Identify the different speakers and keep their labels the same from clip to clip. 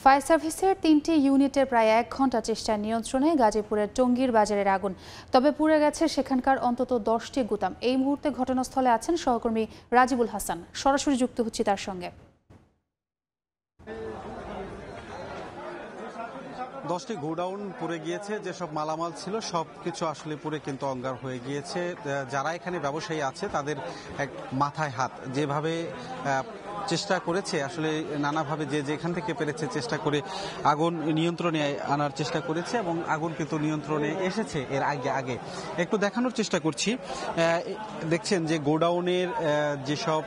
Speaker 1: Fire সার্ভিসের ৩টি ইউনিটের প্রায় ১ ঘণ্টা চেষ্টায় নিয়ন্ত্রণে গাজীপুরের টঙ্গীর বাজারের আগুন। তবে পুড়ে গেছে সেখানকার অন্তত ১০টি গুদাম। এই মুহূর্তে ঘটনাস্থলে আছেন সহকর্মী রাজিবুল হাসান। সরাসরি যুক্ত হচ্ছি তার সঙ্গে।
Speaker 2: 10টি গোডাউন পুড়ে গিয়েছে, যেসব মালামাল ছিল সবকিছু আসলে পুড়ে কিন্তু অঙ্গার হয়ে গিয়েছে। যারা এখানে ব্যবসায়ী আছে তাদের এক মাথায় হাত, যেভাবে চেষ্টা করেছে আসলে নানাভাবে যে যেখান থেকে পেরেছে চেষ্টা করে আগুন নিয়ন্ত্রণে আনার চেষ্টা করেছে এবং আগুন কিন্তু নিয়ন্ত্রণে এসেছে এর আগে একটু দেখানোর চেষ্টা করছি। দেখছেন যে গোডাউনের যেসব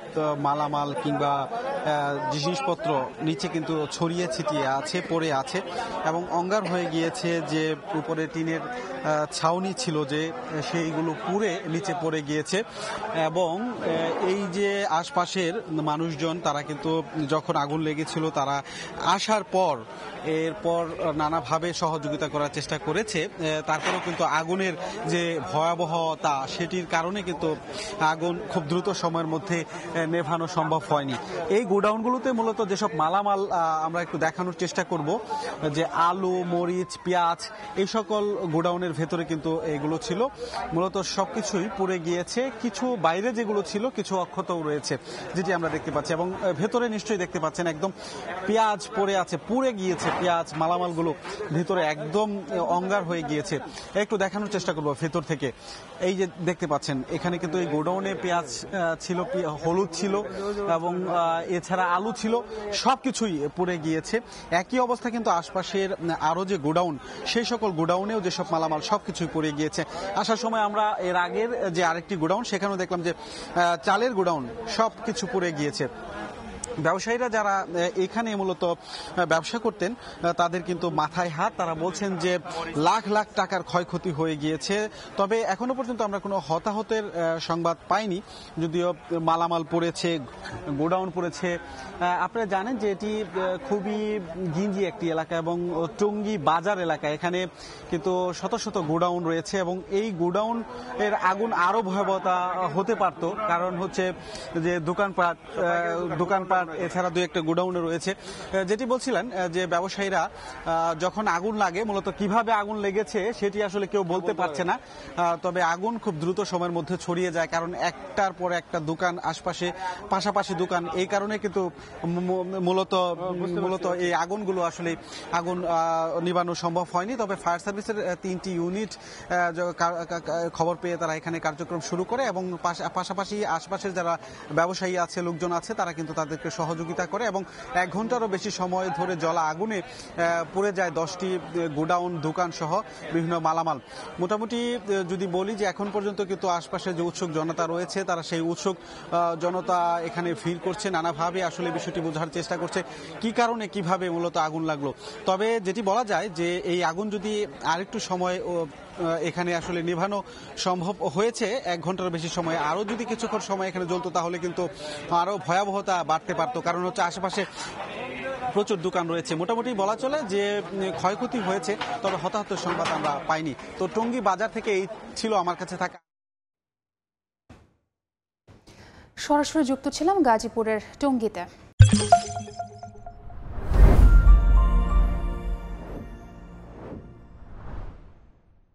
Speaker 2: মালামাল কিংবা জিনিসপত্র নিচে কিন্তু ছড়িয়ে ছিটিয়ে আছে, পড়ে আছে এবং অঙ্গার হয়ে গিয়েছে। যে উপরে টিনের ছাউনি ছিল যে সেইগুলো পুড়ে নিচে পড়ে গিয়েছে এবং এই যে আশপাশের মানুষজন তারা কিন্তু যখন আগুন লেগেছিল তারা আসার পর এরপর নানাভাবে সহযোগিতা করার চেষ্টা করেছে। তারপরেও কিন্তু আগুনের যে ভয়াবহতা সেটির কারণে কিন্তু আগুন খুব দ্রুত সময়ের মধ্যে নেভানো সম্ভব হয়নি। এই গোডাউনগুলোতে মূলত যেসব মালামাল আমরা একটু দেখানোর চেষ্টা করব, যে আলু, মরিচ, পেঁয়াজ, এই সকল গোডাউনের ভেতরে কিন্তু এগুলো ছিল। মূলত সবকিছুই পুড়ে গিয়েছে। কিছু বাইরে যেগুলো ছিল কিছু অক্ষতও রয়েছে, যেটি আমরা দেখতে পাচ্ছি এবং ভেতরে নিশ্চয়ই দেখতে পাচ্ছেন একদম পেঁয়াজ পড়ে আছে, পুড়ে গিয়েছে পেঁয়াজ, মালামালগুলো ভেতরে একদম অঙ্গার হয়ে গিয়েছে। একটু দেখানোর চেষ্টা করবো ভেতর থেকে। এই যে দেখতে পাচ্ছেন এখানে কিন্তু এই গোডাউনে পেঁয়াজ ছিল, হলুদ ছিল এবং এছাড়া আলু ছিল, সবকিছুই পুড়ে গিয়েছে। একই অবস্থা কিন্তু আশপাশের আরো যে গোডাউন, সেই সকল গোডাউনেও যেসব মালামাল সবকিছুই পুড়ে গিয়েছে। আসার সময় আমরা এর আগের যে আরেকটি গোডাউন, সেখানেও দেখলাম যে চালের গোডাউন সবকিছু পুড়ে গিয়েছে। ব্যবসায়ীরা যারা এখানে মূলত ব্যবসা করতেন তাদের কিন্তু মাথায় হাত। তারা বলছেন যে লাখ লাখ টাকার ক্ষয়ক্ষতি হয়ে গিয়েছে। তবে এখনো পর্যন্ত আমরা কোনো হতাহতের সংবাদ পাইনি, যদিও মালামাল পড়েছে, গোডাউন পড়েছে। আপনারা জানেন যে এটি খুবই গিঞ্জি একটি এলাকা এবং টঙ্গী বাজার এলাকা। এখানে কিন্তু শত শত গোডাউন রয়েছে এবং এই গোডাউন এর আগুন আরো ভয়াবহতা হতে পারত, কারণ হচ্ছে যে দোকানপাট এছাড়া দুই একটা গোডাউনে রয়েছে। যেটি বলছিলেন যে ব্যবসায়ীরা যখন আগুন লাগে, মূলত কিভাবে আগুন লেগেছে সেটি আসলে কেউ বলতে পারছে না। তবে আগুন খুব দ্রুত সময়ের মধ্যে ছড়িয়ে যায়, কারণ একটার পর একটা দোকান আশপাশে, পাশাপাশি দোকান, এই কারণে কিন্তু মূলত এই আগুনগুলো আসলে আগুন নিবানো সম্ভব হয়নি। তবে ফায়ার সার্ভিসের 3টি ইউনিট খবর পেয়ে তারা এখানে কার্যক্রম শুরু করে এবং পাশাপাশি আশপাশের যারা ব্যবসায়ী আছে, লোকজন আছে, তারা কিন্তু তাদেরকে সহযোগিতা করে এবং 1 ঘন্টারও বেশি সময় ধরে জ্বলা আগুনে পুড়ে যায় 10টি গোডাউন, দোকান সহ বিভিন্ন মালামাল। মোটামুটি যদি বলি যে এখন পর্যন্ত কিন্তু আশপাশে যে উৎসুক জনতা রয়েছে, তারা সেই উৎসুক জনতা এখানে ভিড় করছে, নানাভাবে আসলে বিষয়টি বোঝার চেষ্টা করছে কি কারণে কিভাবে মূলত আগুন লাগলো। তবে যেটি বলা যায় যে এই আগুন যদি আরেকটু সময় এখানে আসলে নেভানো সম্ভব হয়েছে, 1 ঘন্টার বেশি সময়, আরো যদি কিছুক্ষণ সময় এখানে জ্বলতো তাহলে কিন্তু আরো ভয়াবহতা বাড়তে পারতো, কারণ হচ্ছে আশেপাশে প্রচুর দোকান রয়েছে। মোটামুটি বলা চলে যে ক্ষয়ক্ষতি হয়েছে, তবে হতাহতের সংবাদ আমরা পাইনি। তো টঙ্গী বাজার থেকে এই ছিল আমার কাছে থাকা।
Speaker 1: সরাসরি যুক্ত ছিলাম গাজীপুরের টঙ্গীতে।